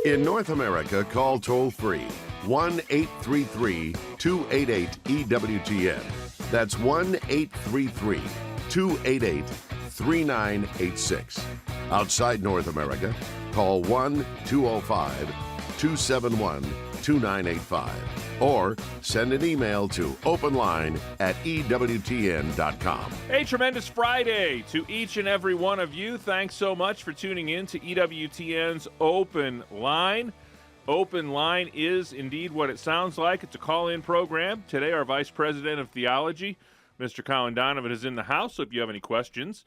In North America, call toll-free 1-833-288-EWTN. That's 1-833-288-3986. Outside North America, call 1-205-271-2985 or send an email to openline@EWTN.com. A tremendous Friday to each and every one of you. Thanks so much for tuning in to EWTN's Open Line. Open Line is indeed what it sounds like. It's a call-in program. Today, our Vice President of Theology, Mr. Colin Donovan, is in the house. So if you have any questions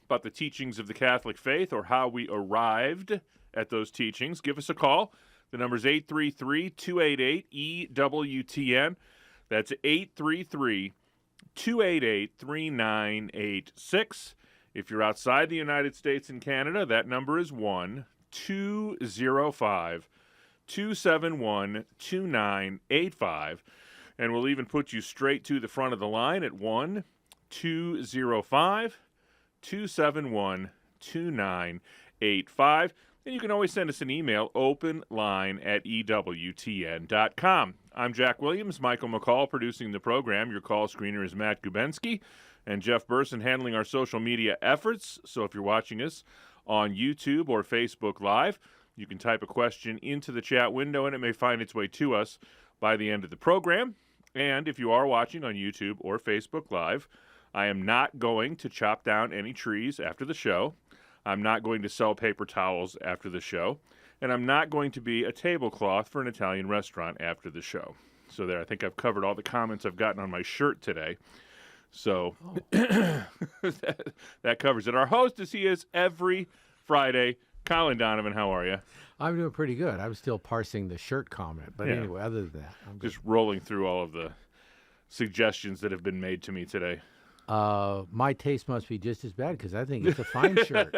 about the teachings of the Catholic faith or how we arrived at those teachings, give us a call. The number is 833-288-EWTN. That's 833-288-3986. If you're outside the United States and Canada, that number is 1-205-271-2985. And we'll even put you straight to the front of the line at 1-205-271-2985. And you can always send us an email, openline@EWTN.com. I'm Jack Williams, Michael McCall producing the program. Your call screener is Matt Gubensky, and Jeff Burson handling our social media efforts. So if you're watching us on YouTube or Facebook Live, you can type a question into the chat window, and it may find its way to us by the end of the program. And if you are watching on YouTube or Facebook Live, I am not going to chop down any trees after the show. I'm not going to sell paper towels after the show, and I'm not going to be a tablecloth for an Italian restaurant after the show. So there, I think I've covered all the comments I've gotten on my shirt today. So that covers it. Our host, as he is every Friday, Colin Donovan. How are you? I'm doing pretty good. I'm still parsing the shirt comment, but anyway, other than that, I'm just rolling through all of the suggestions that have been made to me today. My taste must be just as bad because I think it's a fine shirt.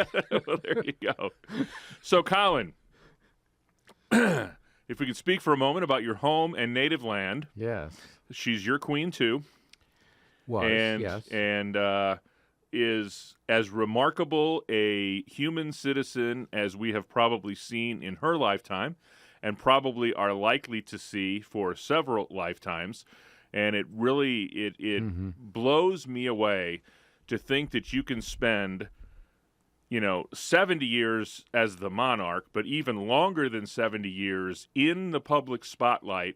Well, there you go. So, Colin, if we could speak for a moment about your home and native land. Yes. She's your queen, too. Yes. And is as remarkable a human citizen as we have probably seen in her lifetime and probably are likely to see for several lifetimes. And it really, blows me away to think that you can spend, 70 years as the monarch, but even longer than 70 years in the public spotlight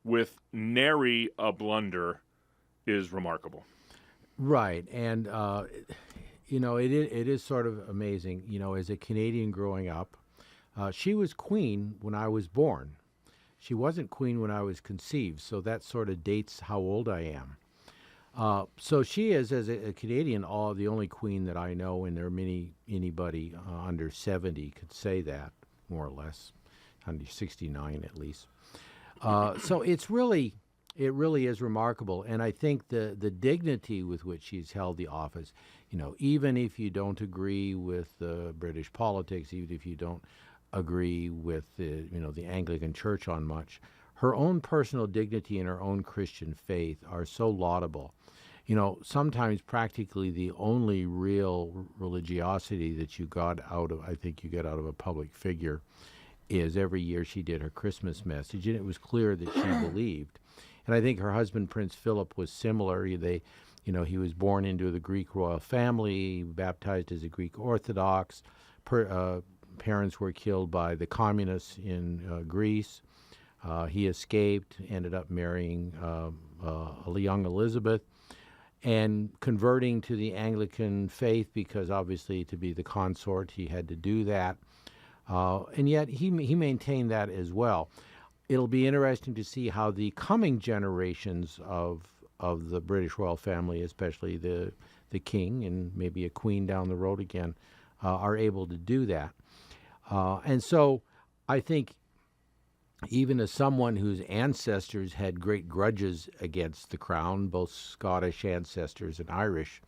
with nary a blunder is remarkable. Right. And, it is sort of amazing, as a Canadian growing up. She was queen when I was born. She wasn't queen when I was conceived, so that sort of dates how old I am. So she is, as a Canadian, the only queen that I know, and there are anybody under 70 could say that, more or less, under 69 at least. So it really is remarkable, and I think the dignity with which she's held the office, even if you don't agree with British politics, even if you don't agree with the Anglican Church on much, her own personal dignity and her own Christian faith are so laudable. Sometimes practically the only real religiosity that you get out of a public figure is every year she did her Christmas message, and it was clear that she believed. And I think her husband, Prince Philip, was similar. He was born into the Greek royal family, baptized as a Greek Orthodox. Parents were killed by the communists in Greece. He escaped, ended up marrying a young Elizabeth, and converting to the Anglican faith because obviously to be the consort he had to do that. And yet he maintained that as well. It'll be interesting to see how the coming generations of the British royal family, especially the king and maybe a queen down the road again, are able to do that. And so I think even as someone whose ancestors had great grudges against the crown, both Scottish ancestors and Irish,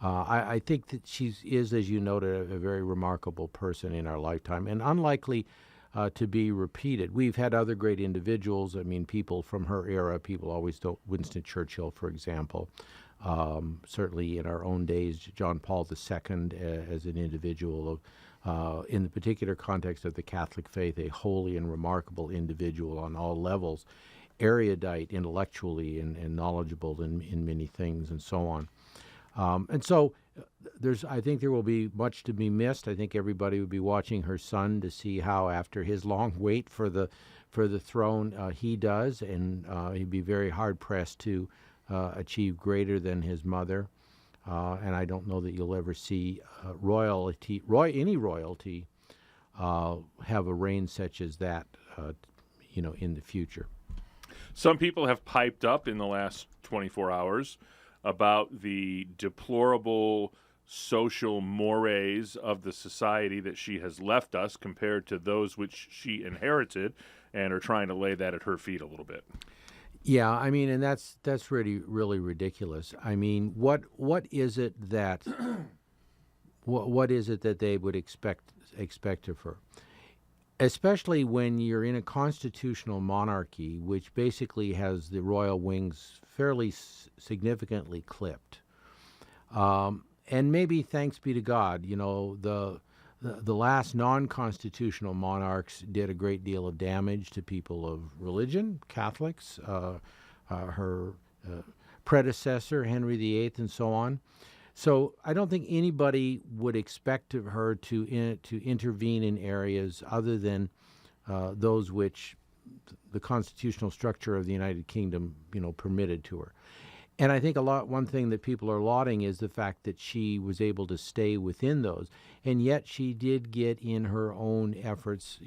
I think that she is, as you noted, a very remarkable person in our lifetime and unlikely to be repeated. We've had other great individuals. I mean, people from her era, people always don't, Winston Churchill, for example. Certainly in our own days, John Paul II as an individual in the particular context of the Catholic faith, a holy and remarkable individual on all levels, erudite intellectually and knowledgeable in many things and so on. And so I think there will be much to be missed. I think everybody would be watching her son to see how, after his long wait for the throne, he does, and he'd be very hard-pressed to achieve greater than his mother. And I don't know that you'll ever see any royalty have a reign such as that, in the future. Some people have piped up in the last 24 hours about the deplorable social mores of the society that she has left us compared to those which she inherited, and are trying to lay that at her feet a little bit. Yeah, I mean, and that's really ridiculous. I mean, what is it that what is it that they would expect of her? Especially when you're in a constitutional monarchy, which basically has the royal wings fairly significantly clipped. And maybe, thanks be to God, the last non-constitutional monarchs did a great deal of damage to people of religion, Catholics, her predecessor, Henry VIII, and so on. So I don't think anybody would expect of her to intervene in areas other than those which the constitutional structure of the United Kingdom, permitted to her. And I think one thing that people are lauding is the fact that she was able to stay within those. And yet she did get in her own efforts,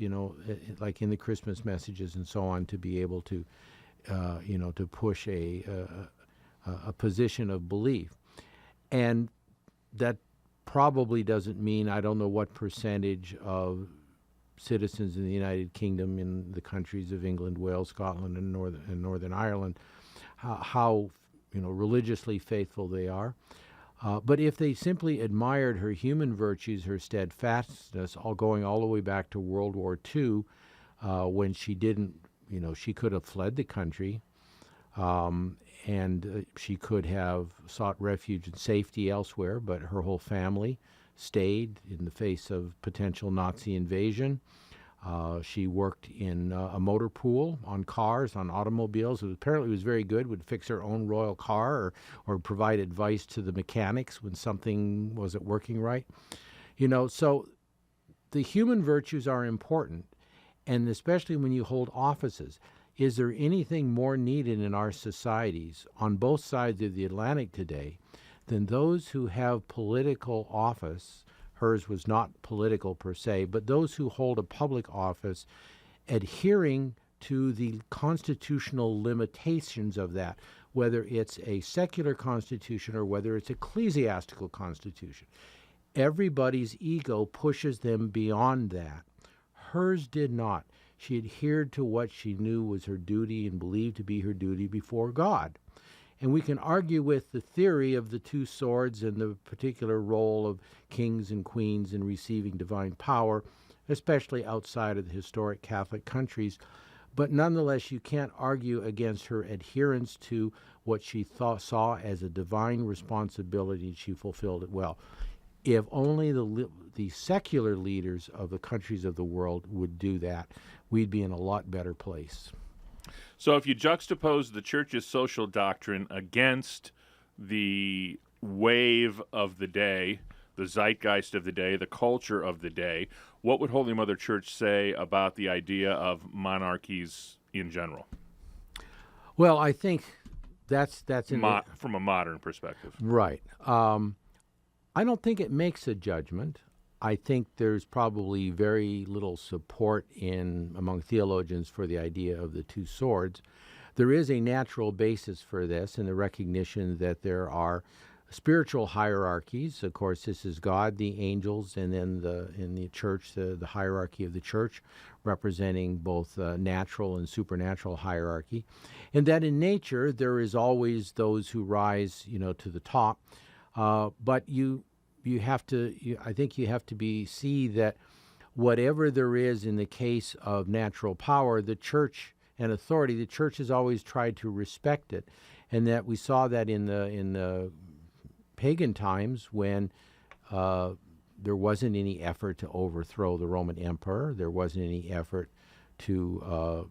like in the Christmas messages and so on, to be able to, to push a position of belief. And that probably doesn't mean, I don't know what percentage of citizens in the United Kingdom, in the countries of England, Wales, Scotland, and Northern Ireland, how religiously faithful they are. But if they simply admired her human virtues, her steadfastness, going all the way back to World War II, when she didn't, she could have fled the country, and she could have sought refuge and safety elsewhere, but her whole family stayed in the face of potential Nazi invasion. She worked in a motor pool on cars, on automobiles. Apparently was very good, would fix her own royal car or provide advice to the mechanics when something wasn't working right. So the human virtues are important, and especially when you hold offices. Is there anything more needed in our societies on both sides of the Atlantic today than those who have political office? Hers was not political per se, but those who hold a public office adhering to the constitutional limitations of that, whether it's a secular constitution or whether it's ecclesiastical constitution. Everybody's ego pushes them beyond that. Hers did not. She adhered to what she knew was her duty and believed to be her duty before God. And we can argue with the theory of the two swords and the particular role of kings and queens in receiving divine power, especially outside of the historic Catholic countries. But nonetheless, you can't argue against her adherence to what she saw as a divine responsibility, and she fulfilled it well. If only the secular leaders of the countries of the world would do that, we'd be in a lot better place. So if you juxtapose the church's social doctrine against the wave of the day, the zeitgeist of the day, the culture of the day, what would Holy Mother Church say about the idea of monarchies in general? Well, I think that's from a modern perspective. Right. I don't think it makes a judgment. I think there's probably very little support among theologians for the idea of the two swords. There is a natural basis for this in the recognition that there are spiritual hierarchies. Of course, this is God, the angels, and then in the church, the hierarchy of the church, representing both natural and supernatural hierarchy. And that in nature, there is always those who rise, to the top. But I think you have to see that whatever there is in the case of natural power, the church and authority, the church has always tried to respect it, and that we saw that in the pagan times when there wasn't any effort to overthrow the Roman emperor. There wasn't any effort to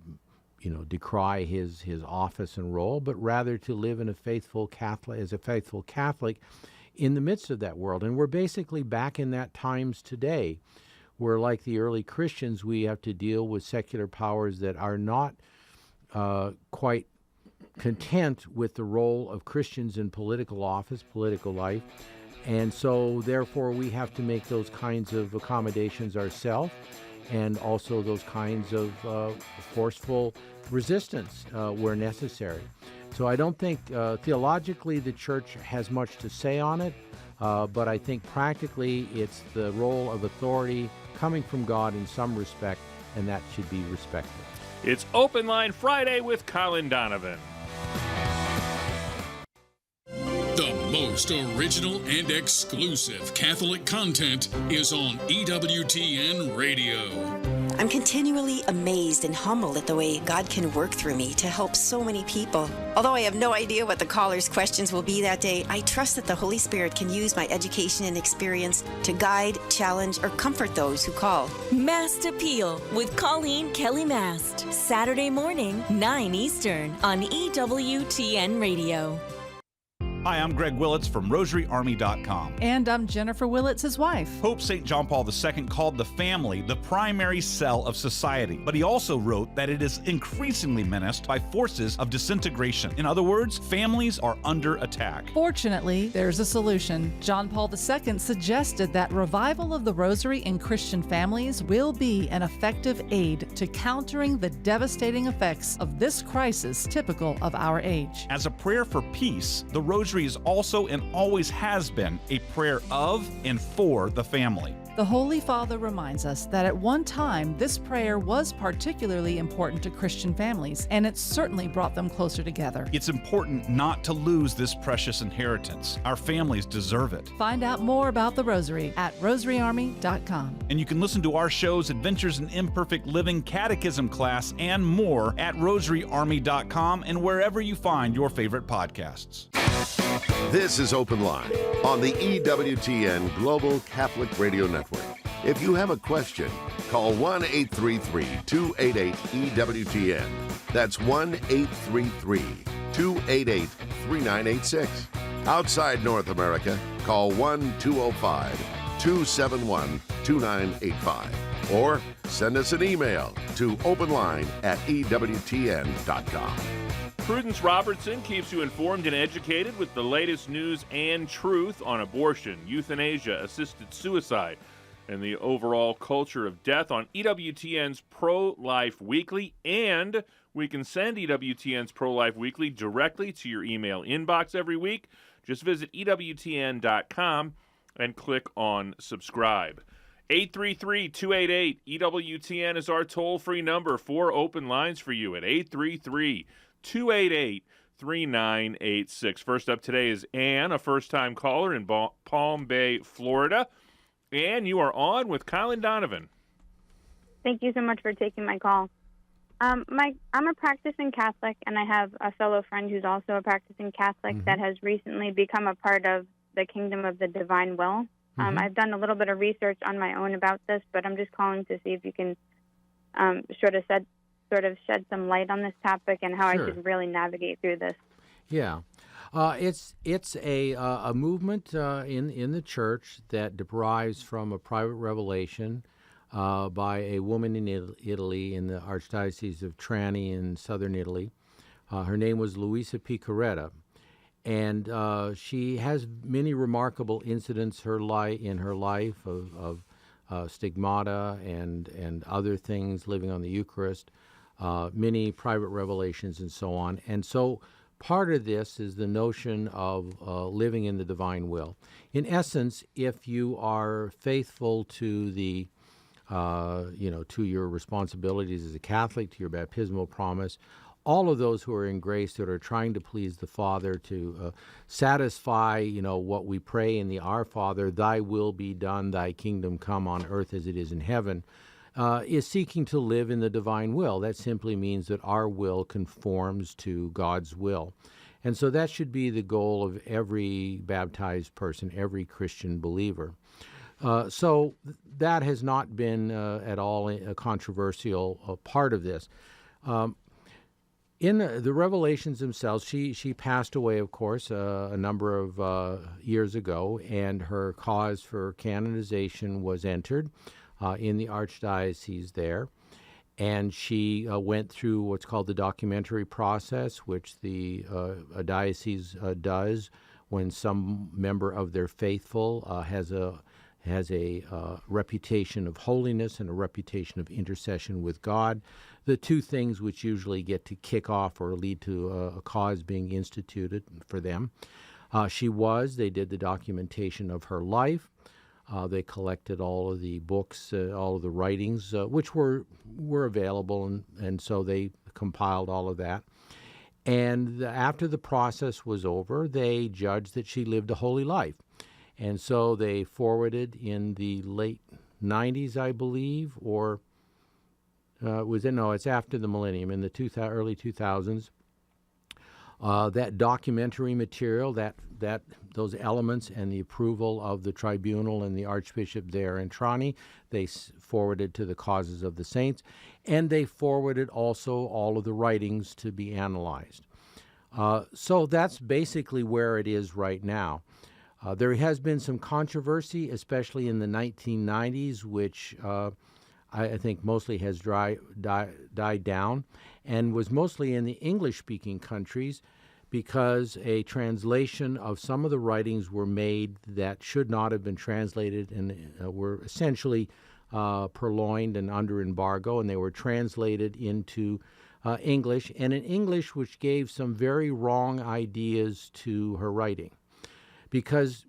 decry his office and role, but rather to live as a faithful Catholic in the midst of that world. And we're basically back in that times today, where, like the early Christians, we have to deal with secular powers that are not quite content with the role of Christians in political office, political life. And so, therefore, we have to make those kinds of accommodations ourselves, and also those kinds of forceful resistance where necessary. So I don't think theologically the church has much to say on it, but I think practically it's the role of authority coming from God in some respect, and that should be respected. It's Open Line Friday with Colin Donovan. The most original and exclusive Catholic content is on EWTN Radio. I'm continually amazed and humbled at the way God can work through me to help so many people. Although I have no idea what the caller's questions will be that day, I trust that the Holy Spirit can use my education and experience to guide, challenge, or comfort those who call. Mast Appeal with Colleen Kelly Mast. Saturday morning, 9 Eastern on EWTN Radio. Hi, I'm Greg Willits from RosaryArmy.com. And I'm Jennifer Willits, his wife. Pope St. John Paul II called the family the primary cell of society, but he also wrote that it is increasingly menaced by forces of disintegration. In other words, families are under attack. Fortunately, there's a solution. John Paul II suggested that revival of the Rosary in Christian families will be an effective aid to countering the devastating effects of this crisis typical of our age. As a prayer for peace, the Rosary is also and always has been a prayer of and for the family. The Holy Father reminds us that at one time this prayer was particularly important to Christian families, and it certainly brought them closer together. It's important not to lose this precious inheritance. Our families deserve it. Find out more about the Rosary at rosaryarmy.com. And you can listen to our shows, Adventures in Imperfect Living, Catechism Class, and more at rosaryarmy.com and wherever you find your favorite podcasts. This is Open Line on the EWTN Global Catholic Radio Network. If you have a question, call 1-833-288-EWTN. That's 1-833-288-3986. Outside North America, call 1-205-271-2985. Or send us an email to openline@EWTN.com. Prudence Robertson keeps you informed and educated with the latest news and truth on abortion, euthanasia, assisted suicide, and the overall culture of death on EWTN's Pro-Life Weekly. And we can send EWTN's Pro-Life Weekly directly to your email inbox every week. Just visit EWTN.com and click on subscribe. 833-288-EWTN is our toll-free number. 4 open lines for you at 833-288-3986. First up today is Ann, a first-time caller in Palm Bay, Florida. Ann, you are on with Colin Donovan. Thank you so much for taking my call. I'm a practicing Catholic, and I have a fellow friend who's also a practicing Catholic that has recently become a part of the Kingdom of the Divine Will. I've done a little bit of research on my own about this, but I'm just calling to see if you can sort of shed some light on this topic and how I should really navigate through this. Yeah. It's a movement in the church that derives from a private revelation by a woman in Italy, in the Archdiocese of Trani in southern Italy. Her name was Luisa Picaretta, and she has many remarkable incidents in her life of stigmata and other things, living on the Eucharist, many private revelations, and so on. And so part of this is the notion of living in the divine will. In essence, if you are faithful to the to your responsibilities as a Catholic, to your baptismal promise, all of those who are in grace that are trying to please the Father, to satisfy, what we pray in the Our Father, thy will be done, thy kingdom come on earth as it is in heaven, is seeking to live in the divine will. That simply means that our will conforms to God's will. And so that should be the goal of every baptized person, every Christian believer. So that has not been at all a controversial part of this. In the Revelations themselves, she passed away, of course, a number of years ago, and her cause for canonization was entered in the archdiocese there. And she went through what's called the documentary process, which a diocese does when some member of their faithful has a reputation of holiness and a reputation of intercession with God, the two things which usually get to kick off or lead to a cause being instituted for them. They did the documentation of her life. They collected all of the books, all of the writings, which were available, and so they compiled all of that. And after the process was over, they judged that she lived a holy life. And so they forwarded in the late 90s, I believe, or it's after the millennium, in the early 2000s. That documentary material, those elements and the approval of the tribunal and the archbishop there in Trani, they forwarded to the Causes of the Saints, and they forwarded also all of the writings to be analyzed. So that's basically where it is right now. There has been some controversy, especially in the 1990s, which I think mostly has died down, and was mostly in the English-speaking countries, because a translation of some of the writings were made that should not have been translated and were essentially purloined and under embargo, and they were translated into English, and in English which gave some very wrong ideas to her writing. Because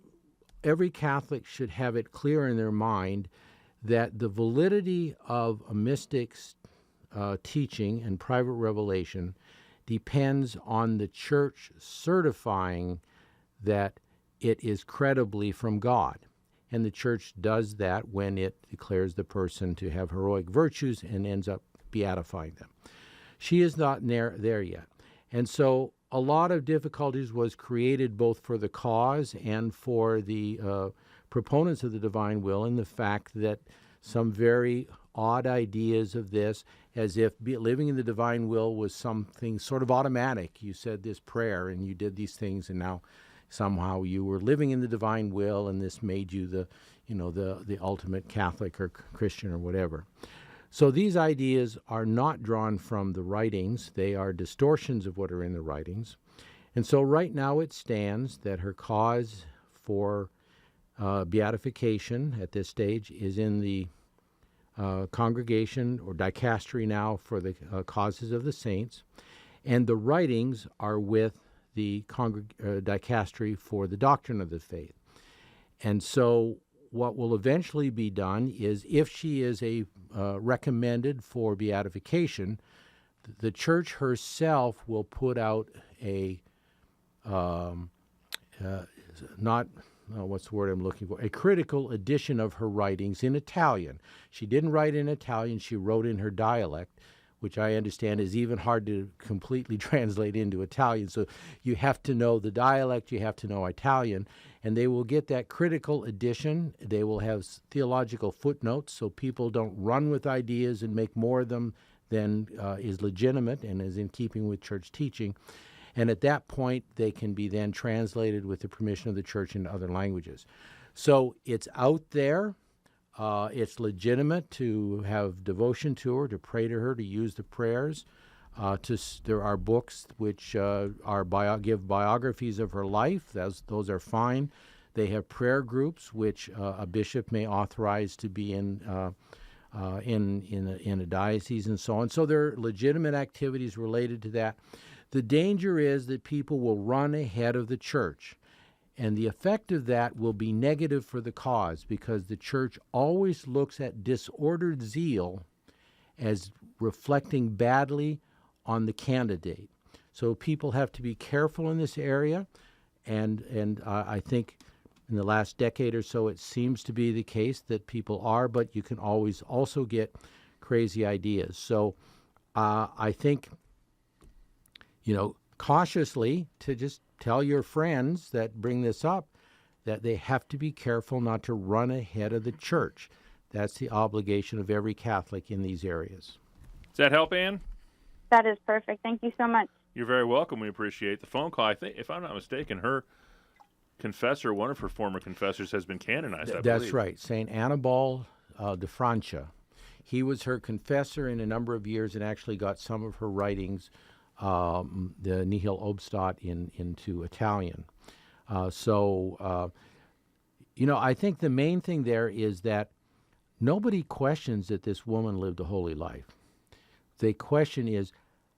every Catholic should have it clear in their mind that the validity of a mystic's teaching and private revelation depends on the Church certifying that it is credibly from God. And the Church does that when it declares the person to have heroic virtues and ends up beatifying them. She is not there yet. And so a lot of difficulties was created both for the cause and for the proponents of the divine will, in the fact that some very odd ideas of this, as if living in the divine will was something sort of automatic. You said this prayer and you did these things, and now somehow you were living in the divine will, and this made you the ultimate Catholic or Christian or whatever. So these ideas are not drawn from the writings. They are distortions of what are in the writings. And so right now it stands that her cause for beatification at this stage is in the congregation or dicastery now for the Causes of the Saints, and the writings are with the dicastery for the doctrine of the faith. And so what will eventually be done is, if she is recommended for beatification, the Church herself will put out a a critical edition of her writings in Italian. She didn't write in Italian, she wrote in her dialect, which I understand is even hard to completely translate into Italian. So you have to know the dialect, you have to know Italian, and they will get that critical edition. They will have theological footnotes so people don't run with ideas and make more of them than is legitimate and is in keeping with church teaching. And at that point, they can be then translated with the permission of the Church into other languages. So it's out there. It's legitimate to have devotion to her, to pray to her, to use the prayers. There are books which give biographies of her life. Those are fine. They have prayer groups which a bishop may authorize to be in a diocese and so on. So there are legitimate activities related to that. The danger is that people will run ahead of the Church, and the effect of that will be negative for the cause, because the Church always looks at disordered zeal as reflecting badly on the candidate. So people have to be careful in this area, and I think in the last decade or so it seems to be the case that people are, but you can always also get crazy ideas. So I think, cautiously, to just tell your friends that bring this up that they have to be careful not to run ahead of the church. That's the obligation of every Catholic in these areas. Does that help, Ann? That is perfect. Thank you so much. You're very welcome. We appreciate the phone call. I think, if I'm not mistaken, her confessor, one of her former confessors, has been canonized, I believe. That's right. St. Annibal de Francia. He was her confessor in a number of years and actually got some of her writings, the Nihil Obstat, into Italian. I think the main thing there is that nobody questions that this woman lived a holy life. The question is,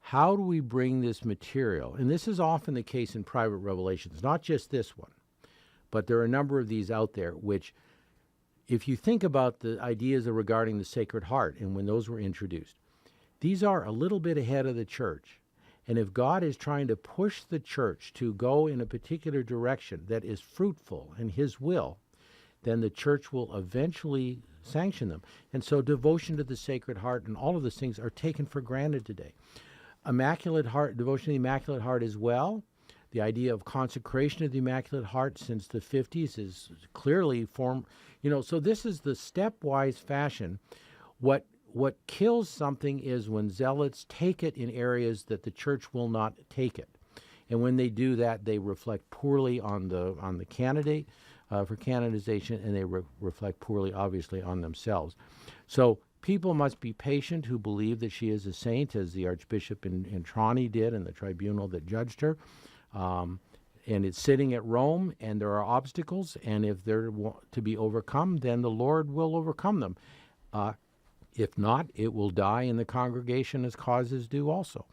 how do we bring this material? And this is often the case in private revelations, not just this one, but there are a number of these out there which, if you think about the ideas regarding the Sacred Heart and when those were introduced, these are a little bit ahead of the church. And if God is trying to push the church to go in a particular direction that is fruitful in His will, then the church will eventually sanction them. And so devotion to the Sacred Heart and all of those things are taken for granted today. Immaculate Heart, devotion to the Immaculate Heart as well. The idea of consecration of the Immaculate Heart since the 50s is clearly formed. So this is the stepwise fashion. What kills something is when zealots take it in areas that the church will not take it. And when they do that, they reflect poorly on the candidate for canonization, and they reflect poorly, obviously, on themselves. So people must be patient who believe that she is a saint, as the Archbishop in Trani did and the tribunal that judged her. And it's sitting at Rome, and there are obstacles, and if they're to be overcome, then the Lord will overcome them. If not, it will die in the congregation as causes do also.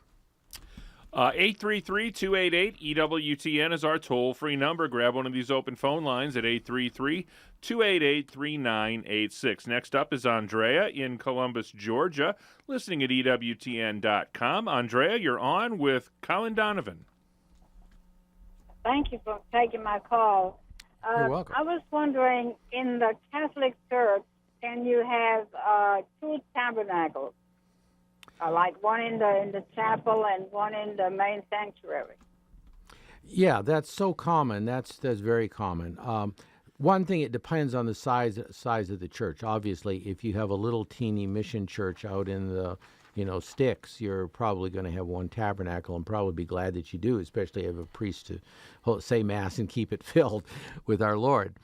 833-288-EWTN is our toll-free number. Grab one of these open phone lines at 833-288-3986. Next up is Andrea in Columbus, Georgia, listening at EWTN.com. Andrea, you're on with Colin Donovan. Thank you for taking my call. You're welcome. I was wondering, in the Catholic Church, can you have two tabernacles? Like one in the chapel and one in the main sanctuary. Yeah, that's so common. That's very common. One thing, it depends on the size of the church. Obviously, if you have a little teeny mission church out in the sticks, you're probably going to have one tabernacle and probably be glad that you do, especially if you have a priest to say Mass and keep it filled with our Lord.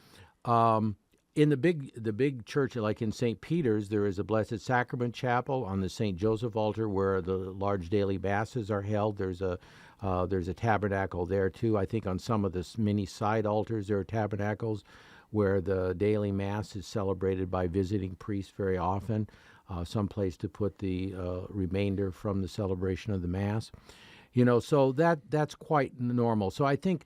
In the big church, like in St. Peter's, there is a Blessed Sacrament Chapel on the St. Joseph altar where the large daily masses are held. There's a tabernacle there too. I think on some of the many side altars there are tabernacles where the daily Mass is celebrated by visiting priests very often, some place to put the remainder from the celebration of the Mass. So that's quite normal. So I think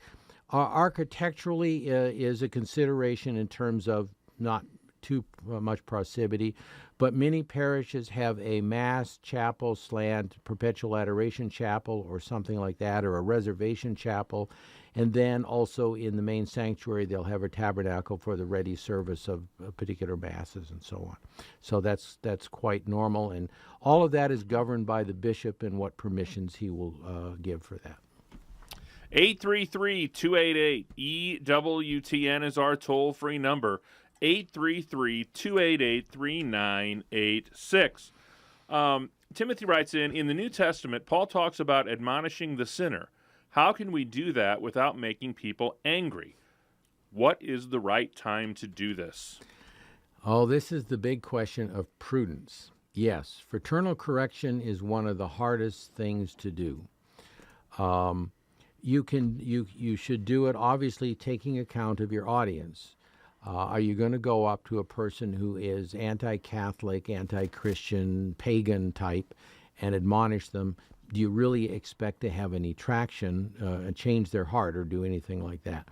architecturally is a consideration in terms of not too much proximity, but many parishes have a Mass chapel slant, perpetual adoration chapel or something like that, or a reservation chapel, and then also in the main sanctuary they'll have a tabernacle for the ready service of particular Masses and so on. So that's quite normal, and all of that is governed by the bishop and what permissions he will give for that. 833-288-EWTN is our toll-free number. 833-288-3986. Timothy writes in the New Testament, Paul talks about admonishing the sinner. How can we do that without making people angry? What is the right time to do this? Oh, this is the big question of prudence. Yes, fraternal correction is one of the hardest things to do. You should do it, obviously, taking account of your audience. Are you going to go up to a person who is anti-Catholic, anti-Christian, pagan type and admonish them? Do you really expect to have any traction and change their heart or do anything like that?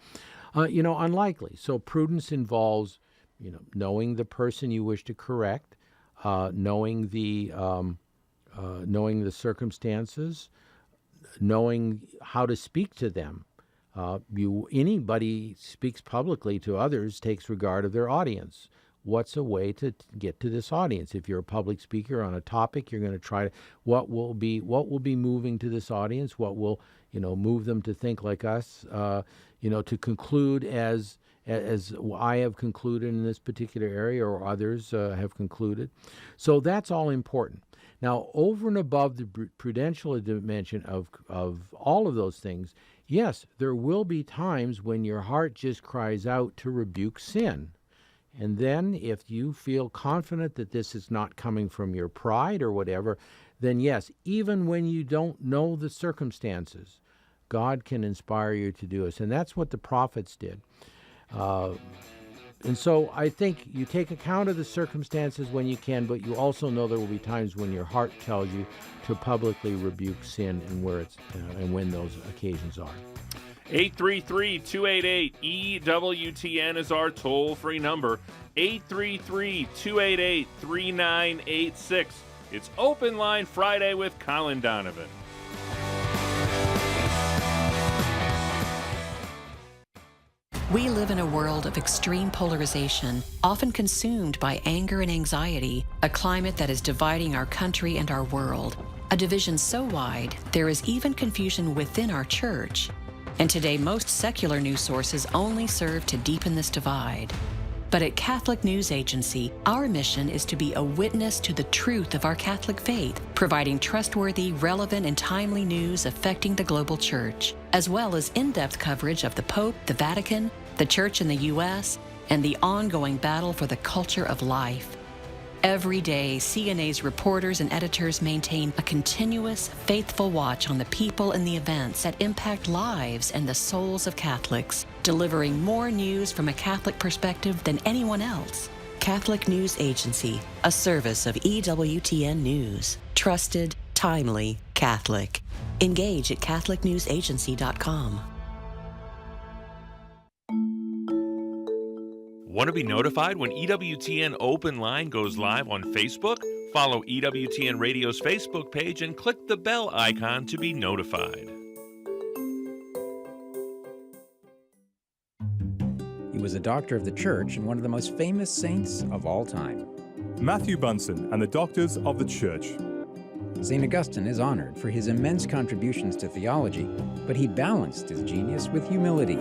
Unlikely. So prudence involves, knowing the person you wish to correct, knowing the circumstances, knowing how to speak to them. Anybody speaks publicly to others takes regard of their audience. What's a way to get to this audience? If you're a public speaker on a topic, you're going to try to what will be moving to this audience. What will move them to think like us? To conclude as as I have concluded in this particular area, or others have concluded. So that's all important. Now, over and above the prudential dimension of all of those things, yes, there will be times when your heart just cries out to rebuke sin. And then if you feel confident that this is not coming from your pride or whatever, then yes, even when you don't know the circumstances, God can inspire you to do this. And that's what the prophets did. And so I think you take account of the circumstances when you can, but you also know there will be times when your heart tells you to publicly rebuke sin and where it's and when those occasions are. 833-288-EWTN is our toll-free number. 833-288-3986. It's Open Line Friday with Colin Donovan. We live in a world of extreme polarization, often consumed by anger and anxiety, a climate that is dividing our country and our world. A division so wide, there is even confusion within our church. And today, most secular news sources only serve to deepen this divide. But at Catholic News Agency, our mission is to be a witness to the truth of our Catholic faith, providing trustworthy, relevant, and timely news affecting the global church, as well as in-depth coverage of the Pope, the Vatican, the Church in the U.S., and the ongoing battle for the culture of life. Every day, CNA's reporters and editors maintain a continuous, faithful watch on the people and the events that impact lives and the souls of Catholics, delivering more news from a Catholic perspective than anyone else. Catholic News Agency, a service of EWTN News. Trusted, timely, Catholic. Engage at CatholicNewsAgency.com. Want to be notified when EWTN Open Line goes live on Facebook? Follow EWTN Radio's Facebook page and click the bell icon to be notified. He was a doctor of the church and one of the most famous saints of all time. Matthew Bunson and the Doctors of the Church. St. Augustine is honored for his immense contributions to theology, but he balanced his genius with humility.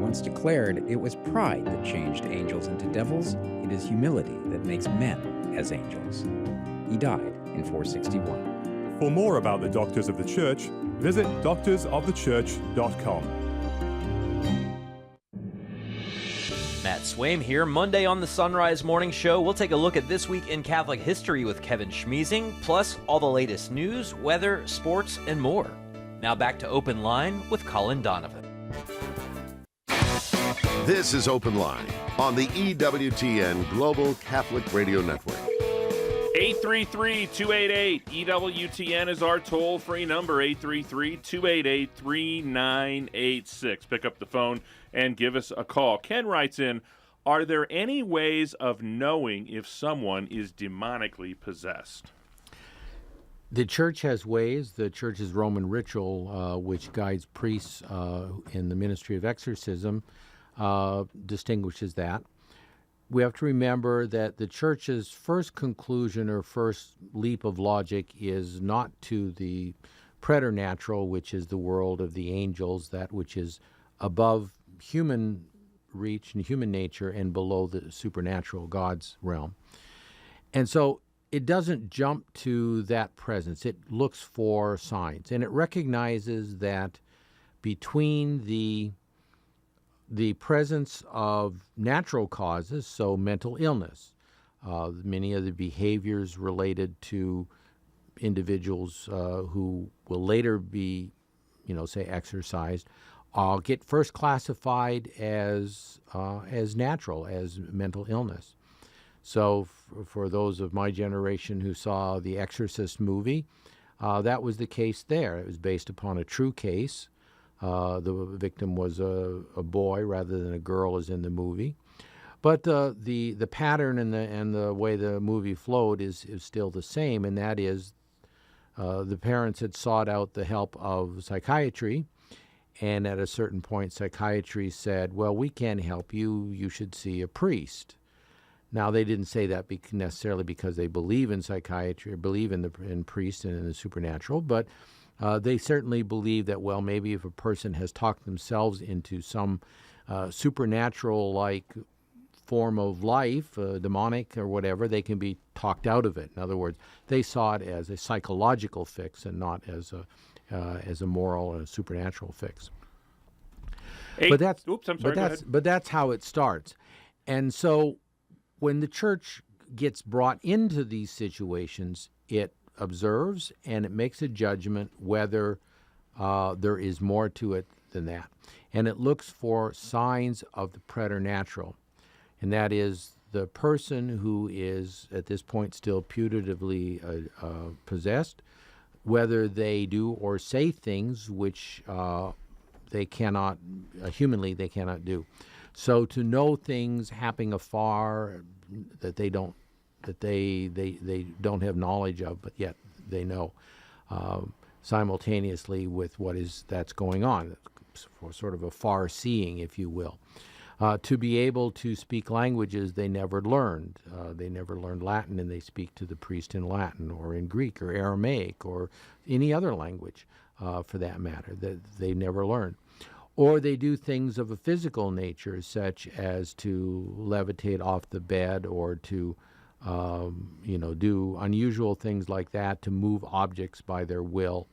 Once declared, it was pride that changed angels into devils. It is humility that makes men as angels. He died in 461. For more about the Doctors of the Church, visit doctorsofthechurch.com. Matt Swaim here. Monday on the Sunrise Morning Show, we'll take a look at this week in Catholic history with Kevin Schmeezing, plus all the latest news, weather, sports, and more. Now back to Open Line with Colin Donovan. This is Open Line on the EWTN Global Catholic Radio Network. 833-288-EWTN is our toll-free number, 833-288-3986. Pick up the phone and give us a call. Ken writes in, are there any ways of knowing if someone is demonically possessed? The church has ways. The church's Roman ritual, which guides priests in the ministry of exorcism, distinguishes that. We have to remember that the church's first conclusion or first leap of logic is not to the preternatural, which is the world of the angels, that which is above human reach and human nature and below the supernatural, God's realm. And so it doesn't jump to that presence. It looks for signs, and it recognizes that between the presence of natural causes, so mental illness, many of the behaviors related to individuals who will later be, say, exorcised, get first classified as natural, as mental illness. So for those of my generation who saw the Exorcist movie, that was the case there. It was based upon a true case. The victim was a boy rather than a girl, as in the movie. But the pattern and the way the movie flowed is still the same, and that is the parents had sought out the help of psychiatry, and at a certain point psychiatry said, well, we can't help you, you should see a priest. Now, they didn't say that necessarily because they believe in psychiatry or believe in priests and in the supernatural, but they certainly believe that, well, maybe if a person has talked themselves into some supernatural-like form of life, demonic or whatever, they can be talked out of it. In other words, they saw it as a psychological fix and not as a moral and a supernatural fix. But that's how it starts. And so when the church gets brought into these situations, it observes and it makes a judgment whether there is more to it than that. And it looks for signs of the preternatural. And that is the person who is, at this point, still putatively possessed, whether they do or say things which they cannot, humanly, they cannot do. So to know things happening afar that they don't have knowledge of, but yet they know, simultaneously with that's going on, for sort of a far seeing, if you will. To be able to speak languages they never learned. They never learned Latin, and they speak to the priest in Latin or in Greek or Aramaic or any other language, for that matter, that they never learned. Or they do things of a physical nature, such as to levitate off the bed or to do unusual things like that, to move objects by their will,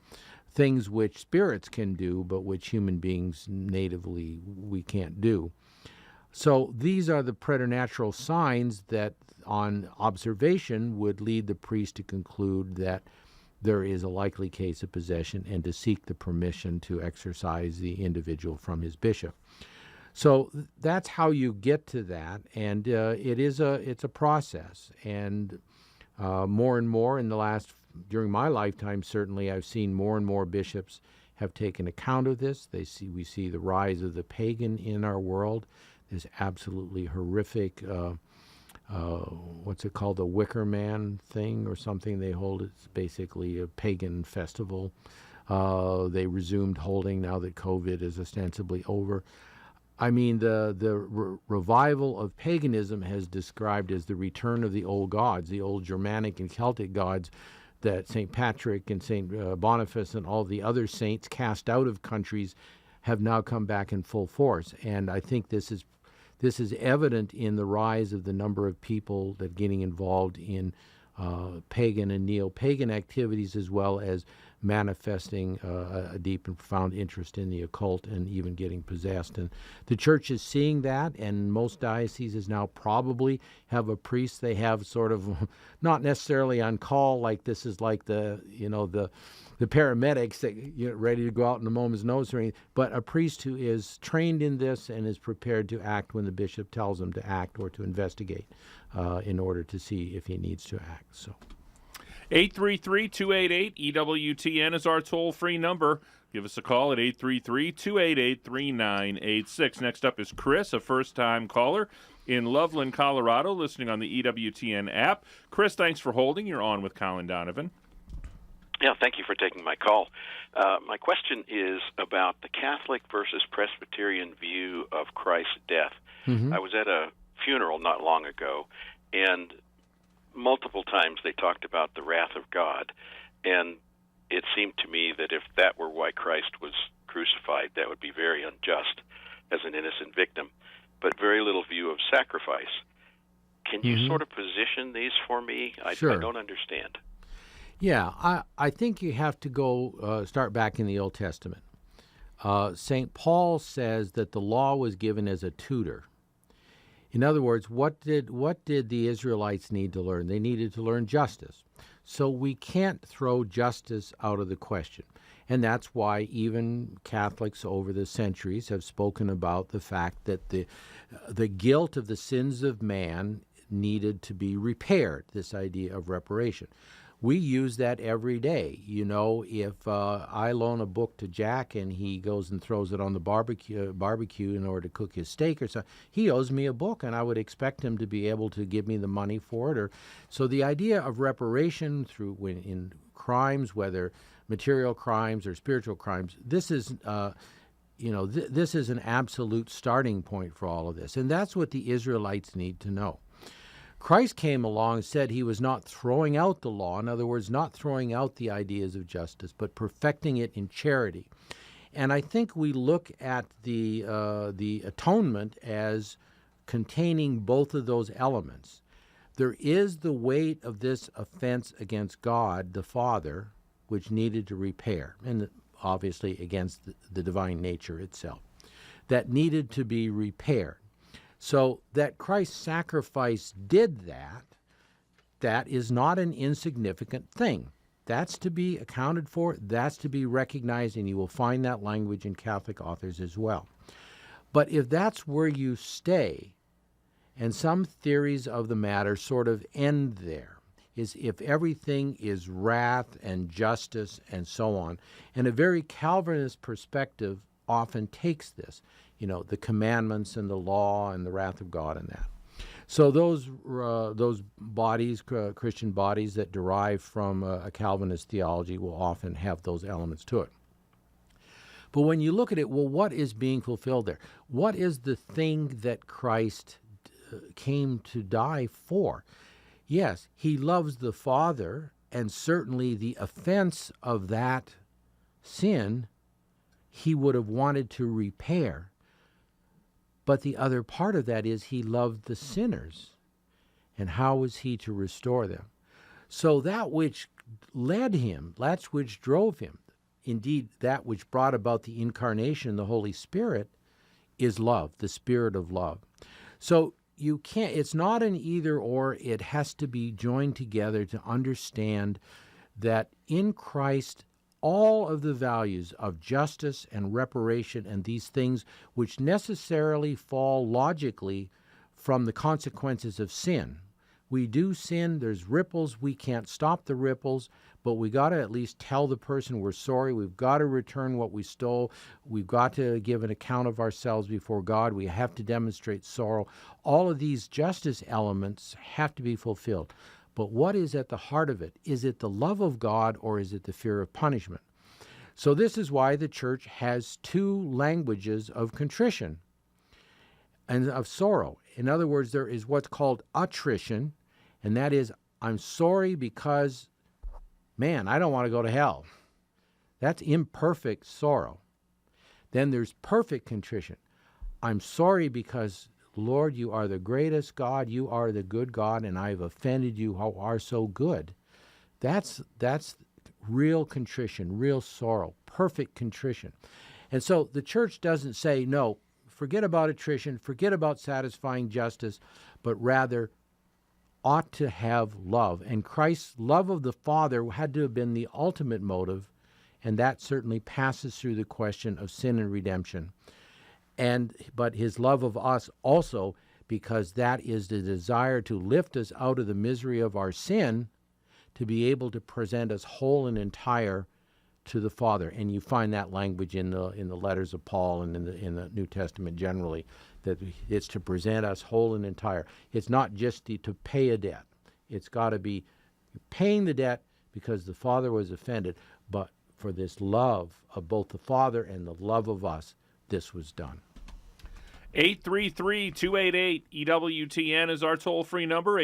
things which spirits can do, but which human beings natively we can't do. So these are the preternatural signs that, on observation, would lead the priest to conclude that there is a likely case of possession and to seek the permission to exorcise the individual from his bishop. So that's how you get to that, and it's a process. And more and more during my lifetime, certainly, I've seen more and more bishops have taken account of this. We see the rise of the pagan in our world. This absolutely horrific, what's it called, the Wicker Man thing or something they hold. It's basically a pagan festival. They resumed holding now that COVID is ostensibly over. I mean, the revival of paganism has described as the return of the old gods, the old Germanic and Celtic gods that St. Patrick and St. Boniface and all the other saints cast out of countries have now come back in full force. And I think this is evident in the rise of the number of people that are getting involved in pagan and neo-pagan activities, as well as manifesting a deep and profound interest in the occult and even getting possessed. And the church is seeing that, and most dioceses now probably have a priest they have sort of not necessarily on call, like this is like the paramedics that ready to go out in a moment's notice or anything, but a priest who is trained in this and is prepared to act when the bishop tells him to act or to investigate in order to see if he needs to act. So 833-288-EWTN is our toll-free number. Give us a call at 833-288-3986. Next up is Chris, a first-time caller in Loveland, Colorado, listening on the EWTN app. Chris, thanks for holding. You're on with Colin Donovan. Yeah, thank you for taking my call. My question is about the Catholic versus Presbyterian view of Christ's death. Mm-hmm. I was at a funeral not long ago, and multiple times they talked about the wrath of God, and it seemed to me that if that were why Christ was crucified, that would be very unjust as an innocent victim, but very little view of sacrifice. Can you sort of position these for me? Sure. I don't understand. Yeah, I think you have to go start back in the Old Testament. St. Paul says that the law was given as a tutor. In other words, what did the Israelites need to learn? They needed to learn justice. So we can't throw justice out of the question. And that's why even Catholics over the centuries have spoken about the fact that the guilt of the sins of man needed to be repaired, this idea of reparation. We use that every day. You know, if I loan a book to Jack and he goes and throws it on the barbecue in order to cook his steak or something, he owes me a book, and I would expect him to be able to give me the money for it. So the idea of reparation in crimes, whether material crimes or spiritual crimes, this is this is an absolute starting point for all of this, and that's what the Israelites need to know. Christ came along and said he was not throwing out the law, in other words, not throwing out the ideas of justice, but perfecting it in charity. And I think we look at the atonement as containing both of those elements. There is the weight of this offense against God, the Father, which needed to repair, and obviously against the divine nature itself, that needed to be repaired. So that Christ's sacrifice did that, that is not an insignificant thing. That's to be accounted for, that's to be recognized, and you will find that language in Catholic authors as well. But if that's where you stay, and some theories of the matter sort of end there, is if everything is wrath and justice and so on, and a very Calvinist perspective often takes this, the commandments and the law and the wrath of God and that. So those bodies, Christian bodies that derive from a Calvinist theology will often have those elements to it. But when you look at it, well, what is being fulfilled there? What is the thing that Christ came to die for? Yes, he loves the Father, and certainly the offense of that sin he would have wanted to repair. But the other part of that is he loved the sinners. And how was he to restore them? So that which led him, that which drove him, indeed that which brought about the incarnation, the Holy Spirit, is love, the spirit of love. So you can't, it's not an either or, it has to be joined together to understand that in Christ all of the values of justice and reparation and these things which necessarily fall logically from the consequences of sin. We do sin, there's ripples, we can't stop the ripples, but we got to at least tell the person we're sorry, we've got to return what we stole, we've got to give an account of ourselves before God, we have to demonstrate sorrow. All of these justice elements have to be fulfilled. But what is at the heart of it? Is it the love of God or is it the fear of punishment? So this is why the church has two languages of contrition and of sorrow. In other words, there is what's called attrition, and that is, I'm sorry because, man, I don't want to go to hell. That's imperfect sorrow. Then there's perfect contrition. I'm sorry because, Lord, you are the greatest God, you are the good God, and I've offended you who are so good. That's real contrition, real sorrow, perfect contrition. And so the church doesn't say, no, forget about attrition, forget about satisfying justice, but rather ought to have love. And Christ's love of the Father had to have been the ultimate motive, and that certainly passes through the question of sin and redemption. But his love of us also, because that is the desire to lift us out of the misery of our sin, to be able to present us whole and entire to the Father. And you find that language in the letters of Paul and in the New Testament generally, that it's to present us whole and entire. It's not just to pay a debt. It's got to be paying the debt because the Father was offended, but for this love of both the Father and the love of us, this was done. 833-288-EWTN is our toll-free number,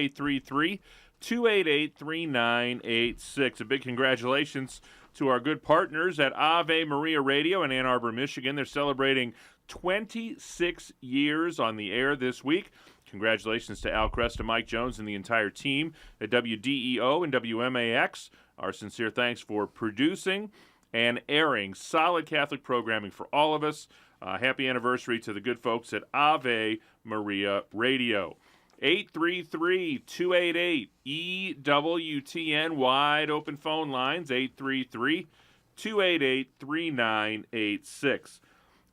833-288-3986. A big congratulations to our good partners at Ave Maria Radio in Ann Arbor, Michigan. They're celebrating 26 years on the air this week. Congratulations to Al Crest and Mike Jones and the entire team at WDEO and WMAX. Our sincere thanks for producing and airing solid Catholic programming for all of us. Happy anniversary to the good folks at Ave Maria Radio. 833-288-EWTN, wide open phone lines, 833-288-3986.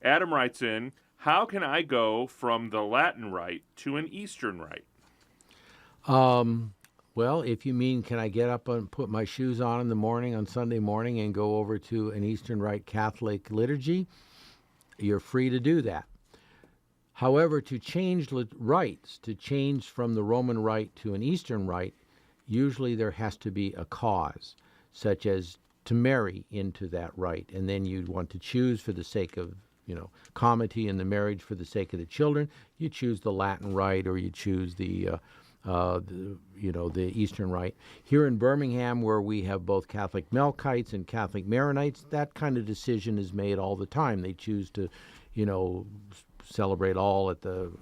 Adam writes in, how can I go from the Latin rite to an Eastern rite? Well, if you mean, can I get up and put my shoes on in the morning on Sunday morning and go over to an Eastern Rite Catholic liturgy, you're free to do that. However, to change rites, to change from the Roman Rite to an Eastern Rite, usually there has to be a cause, such as to marry into that rite, and then you'd want to choose for the sake of, comity in the marriage for the sake of the children. You choose the Latin Rite, or you choose the the Eastern Rite. Here in Birmingham, where we have both Catholic Melkites and Catholic Maronites, that kind of decision is made all the time. They choose to, celebrate all at the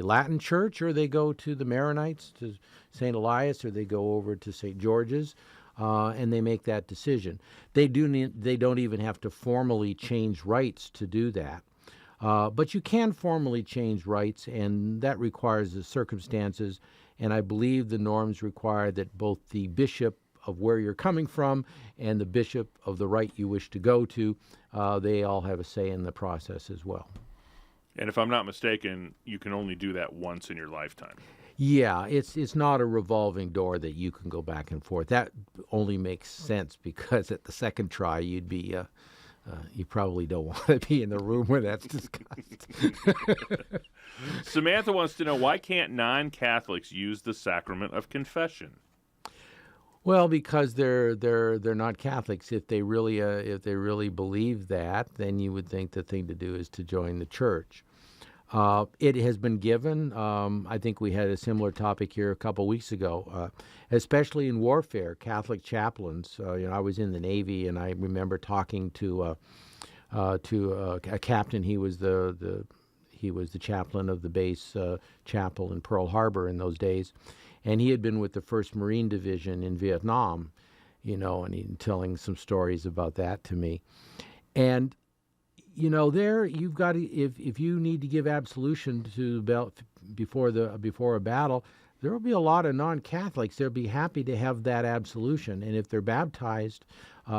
Latin Church, or they go to the Maronites, to St. Elias, or they go over to St. George's, and they make that decision. They don't even have to formally change rites to do that. But you can formally change rites, and that requires the circumstances, and I believe the norms require that both the bishop of where you're coming from and the bishop of the rite you wish to go to, they all have a say in the process as well. And if I'm not mistaken, you can only do that once in your lifetime. Yeah, it's not a revolving door that you can go back and forth. That only makes sense because at the second try you'd be you probably don't want to be in the room where that's discussed. Samantha wants to know, why can't non-Catholics use the sacrament of confession? Well, because they're not Catholics. If they really believe that, then you would think the thing to do is to join the church. It has been given. I think we had a similar topic here a couple weeks ago, especially in warfare. Catholic chaplains. I was in the Navy, and I remember talking to a captain. He was the chaplain of the base chapel in Pearl Harbor in those days, and he had been with the 1st Marine Division in Vietnam. And he telling some stories about that to me, and. There you've got to, if you need to give absolution before a battle, there will be a lot of non-Catholics. They'll be happy to have that absolution, and if they're baptized,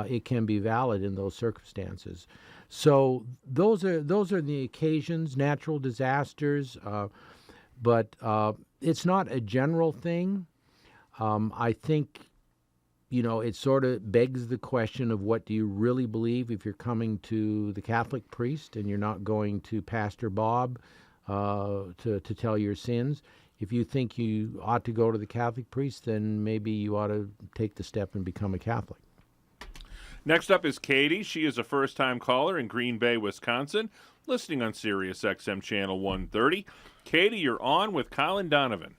it can be valid in those circumstances. So those are the occasions, natural disasters, but it's not a general thing. I think. It sort of begs the question of, what do you really believe if you're coming to the Catholic priest and you're not going to Pastor Bob to tell your sins? If you think you ought to go to the Catholic priest, then maybe you ought to take the step and become a Catholic. Next up is Katie. She is a first-time caller in Green Bay, Wisconsin, listening on Sirius XM Channel 130. Katie, you're on with Colin Donovan.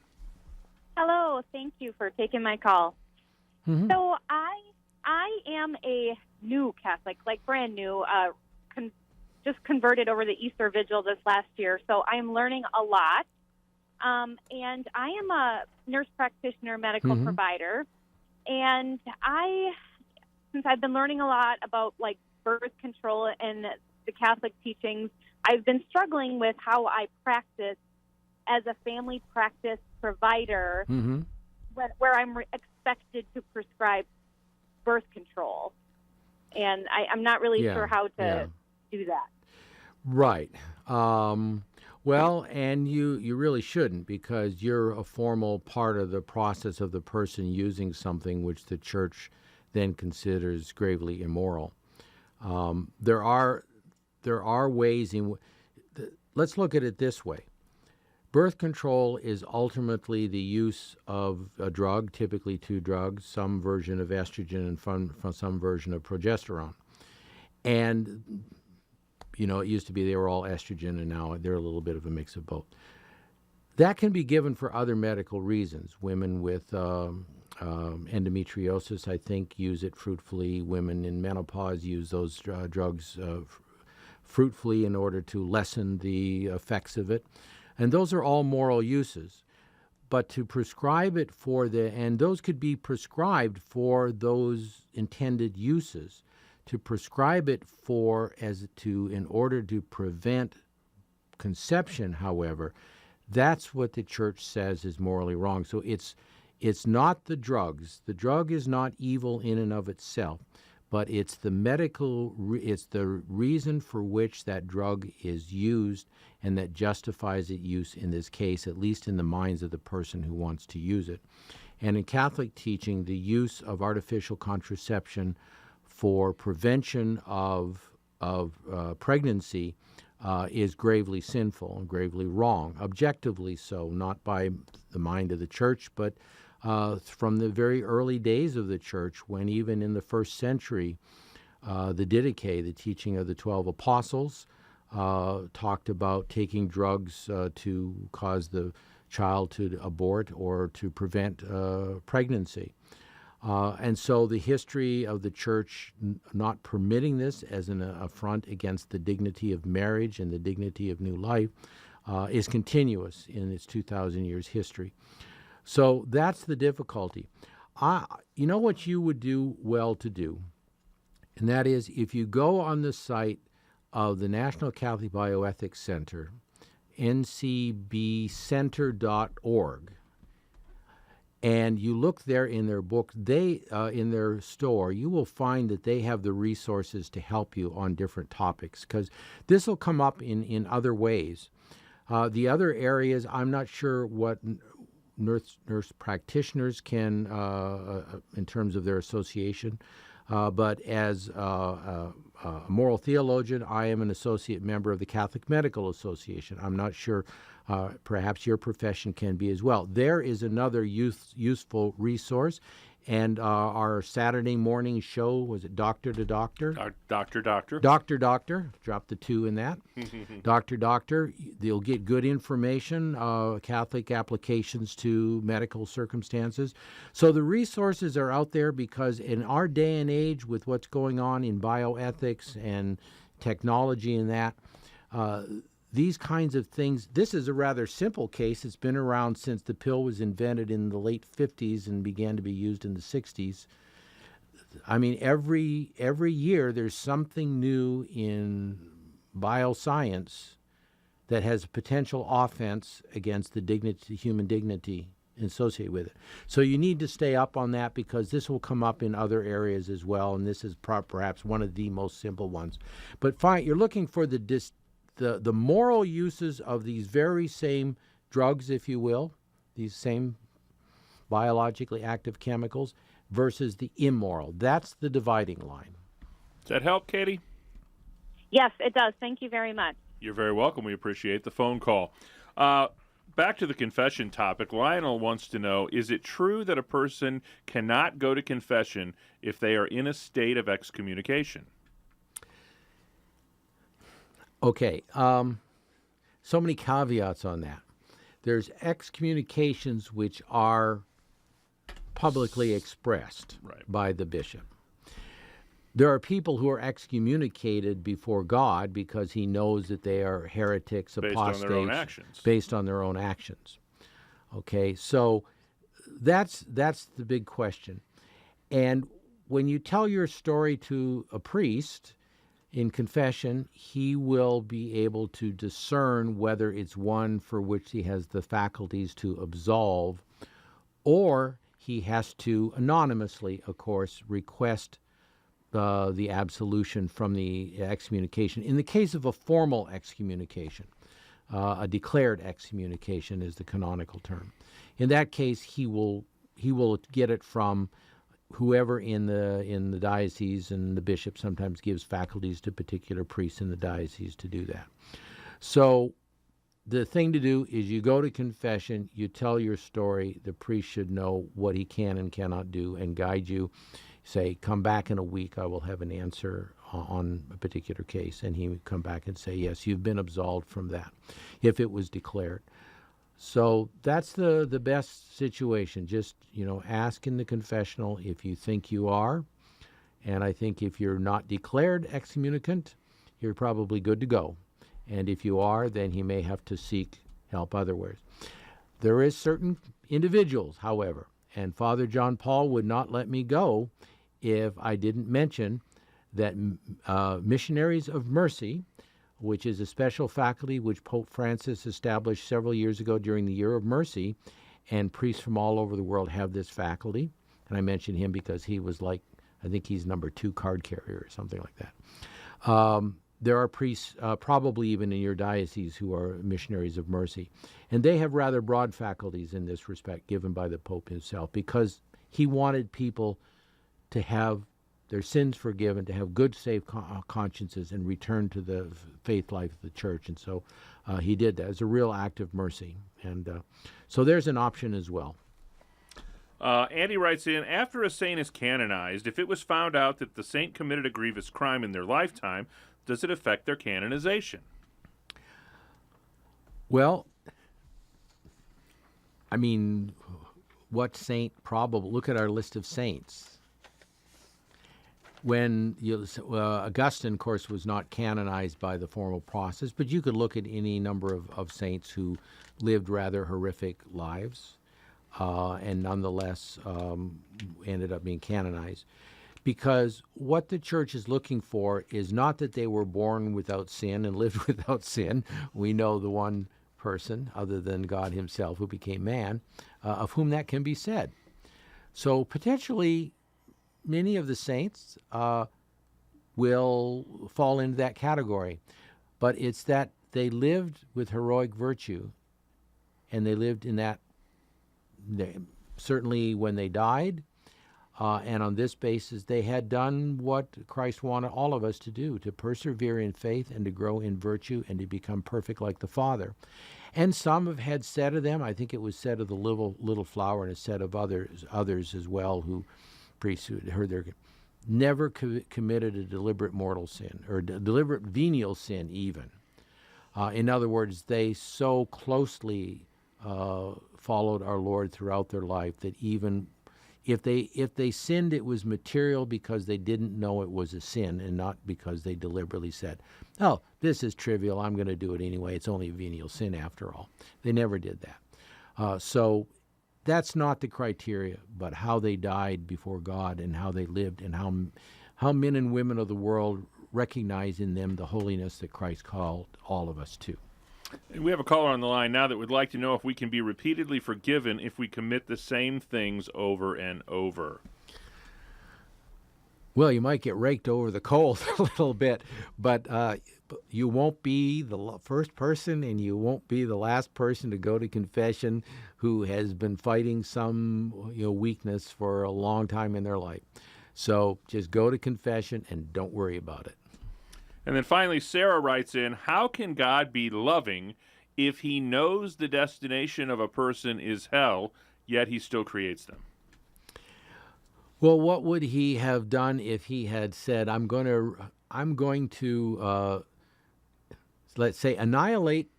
Hello. Thank you for taking my call. Mm-hmm. So I am a new Catholic, like brand new, just converted over the Easter Vigil this last year. So I'm learning a lot. And I am a nurse practitioner, medical Mm-hmm. provider. And since I've been learning a lot about like birth control and the Catholic teachings, I've been struggling with how I practice as a family practice provider. Mm-hmm. Where I'm expected to prescribe birth control. And I'm not really sure how to do that. Right. Well, and you really shouldn't, because you're a formal part of the process of the person using something which the church then considers gravely immoral. There are ways in. Let's look at it this way. Birth control is ultimately the use of a drug, typically 2 drugs, some version of estrogen and some version of progesterone. And, it used to be they were all estrogen, and now they're a little bit of a mix of both. That can be given for other medical reasons. Women with endometriosis, I think, use it fruitfully. Women in menopause use those drugs fruitfully in order to lessen the effects of it. And those are all moral uses. But to prescribe it and those could be prescribed for those intended uses. To prescribe it in order to prevent conception, however, that's what the church says is morally wrong. So it's not the drugs. The drug is not evil in and of itself, but it's it's the reason for which that drug is used, and that justifies its use in this case, at least in the minds of the person who wants to use it. And in Catholic teaching, the use of artificial contraception for prevention of pregnancy is gravely sinful and gravely wrong, objectively so, not by the mind of the church, but from the very early days of the church, when even in the 1st century, the Didache, the teaching of the 12 apostles, talked about taking drugs to cause the child to abort or to prevent pregnancy. And so the history of the church not permitting this as an affront against the dignity of marriage and the dignity of new life is continuous in its 2,000 years history. So that's the difficulty. You know what you would do well to do, and that is if you go on the site of the National Catholic Bioethics Center, ncbcenter.org, and you look there in their book, in their store, you will find that they have the resources to help you on different topics, because this will come up in other ways. The other areas, I'm not sure what nurse practitioners can, in terms of their association, but as a moral theologian, I am an associate member of the Catholic Medical Association. I'm not sure, perhaps your profession can be as well. There is another useful resource. And our Saturday morning show, was it Doctor to Doctor? Doctor. Doctor. Drop the 2 in that. Doctor. They'll get good information, Catholic applications to medical circumstances. So the resources are out there because in our day and age with what's going on in bioethics and technology and that, these kinds of things, this is a rather simple case. It's been around since the pill was invented in the late 50s and began to be used in the 60s. I mean, every year there's something new in bioscience that has potential offense against the dignity, human dignity associated with it. So you need to stay up on that because this will come up in other areas as well, and this is perhaps one of the most simple ones. But fine, you're looking for the moral uses of these very same drugs, if you will, these same biologically active chemicals, versus the immoral. That's the dividing line. Does that help, Katie? Yes, it does. Thank you very much. You're very welcome. We appreciate the phone call. Back to the confession topic. Lionel wants to know, is it true that a person cannot go to confession if they are in a state of excommunication? Okay, so many caveats on that. There's excommunications which are publicly expressed by the bishop. There are people who are excommunicated before God because he knows that they are heretics, apostates, based on their own actions. Okay, so that's the big question. And when you tell your story to a priest in confession, he will be able to discern whether it's one for which he has the faculties to absolve, or he has to anonymously, of course, request the absolution from the excommunication. In the case of a formal excommunication, a declared excommunication is the canonical term. In that case, he will get it from whoever in the diocese, and the bishop sometimes gives faculties to particular priests in the diocese to do that. So the thing to do is you go to confession, you tell your story, the priest should know what he can and cannot do and guide you. Say, come back in a week, I will have an answer on a particular case. And he would come back and say, yes, you've been absolved from that, if it was declared. So that's the best situation. Just, ask in the confessional if you think you are. And I think if you're not declared excommunicant, you're probably good to go. And if you are, then he may have to seek help otherwise. There is certain individuals, however, and Father John Paul would not let me go if I didn't mention that missionaries of mercy, which is a special faculty which Pope Francis established several years ago during the Year of Mercy, and priests from all over the world have this faculty. And I mention him because he was I think he's number 2 card carrier or something like that. There are priests, probably even in your diocese, who are missionaries of mercy. And they have rather broad faculties in this respect given by the Pope himself, because he wanted people to have their sins forgiven, to have good, safe consciences, and return to the faith life of the Church. And so he did that. It's a real act of mercy. And so there's an option as well. Andy writes in, after a saint is canonized, if it was found out that the saint committed a grievous crime in their lifetime, does it affect their canonization? Well, I mean, what saint probable? Look at our list of saints. When Augustine, of course, was not canonized by the formal process, but you could look at any number of saints who lived rather horrific lives and nonetheless ended up being canonized. Because what the church is looking for is not that they were born without sin and lived without sin. We know the one person, other than God himself, who became man, of whom that can be said. So potentially many of the saints will fall into that category. But it's that they lived with heroic virtue, and they lived in that, certainly when they died, and on this basis, they had done what Christ wanted all of us to do, to persevere in faith and to grow in virtue and to become perfect like the Father. And some have had said of them, I think it was said of the little flower, and it's said of others as well who heard their, never committed a deliberate mortal sin, or deliberate venial sin even. In other words, they so closely followed our Lord throughout their life that even if they sinned, it was material because they didn't know it was a sin, and not because they deliberately said, oh, this is trivial, I'm going to do it anyway, it's only a venial sin after all. They never did that. So that's not the criteria, but how they died before God and how they lived, and how men and women of the world recognize in them the holiness that Christ called all of us to. And we have a caller on the line now that would like to know if we can be repeatedly forgiven if we commit the same things over and over. Well, you might get raked over the coals a little bit, but you won't be the first person and you won't be the last person to go to confession who has been fighting some weakness for a long time in their life. So just go to confession and don't worry about it. And then finally, Sarah writes in, how can God be loving if he knows the destination of a person is hell, yet he still creates them? Well, what would he have done if he had said, I'm going to let's say, annihilate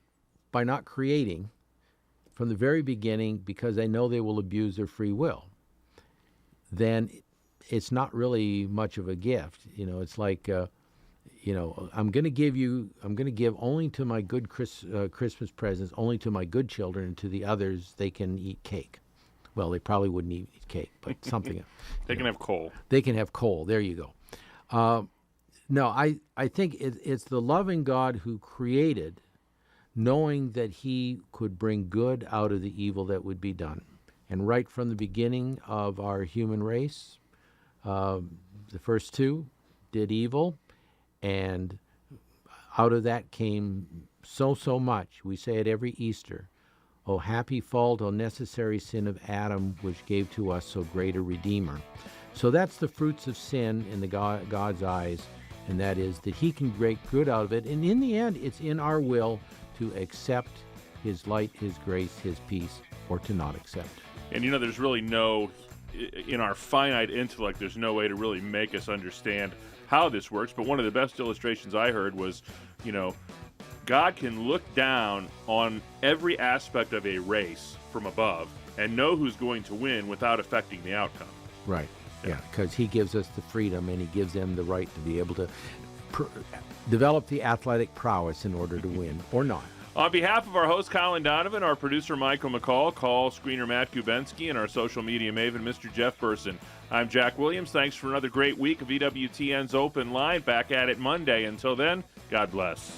by not creating from the very beginning because I know they will abuse their free will? Then it's not really much of a gift. It's like, I'm going to give only to my good Christmas presents, only to my good children, and to the others they can eat cake. Well, they probably wouldn't eat cake, but something. They can have coal. They can have coal. There you go. No, I think it's the loving God who created, knowing that he could bring good out of the evil that would be done. And right from the beginning of our human race, the first two did evil, and out of that came so much. We say it every Easter. O happy fault, O necessary sin of Adam, which gave to us so great a Redeemer. So that's the fruits of sin in God's eyes, and that is that he can make good out of it. And in the end, it's in our will to accept his light, his grace, his peace, or to not accept. And there's really in our finite intellect, there's no way to really make us understand how this works. But one of the best illustrations I heard was, God can look down on every aspect of a race from above and know who's going to win without affecting the outcome. Right. Yeah, because he gives us the freedom and he gives them the right to be able to develop the athletic prowess in order to win or not. On behalf of our host, Colin Donovan, our producer, Michael McCall, call screener Matt Gubensky, and our social media maven, Mr. Jeff Burson, I'm Jack Williams. Thanks for another great week of EWTN's Open Line. Back at it Monday. Until then, God bless.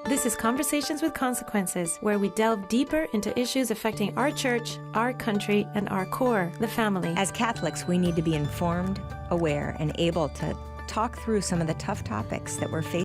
This is Conversations with Consequences, where we delve deeper into issues affecting our church, our country, and our core, the family. As Catholics, we need to be informed, aware, and able to talk through some of the tough topics that we're facing.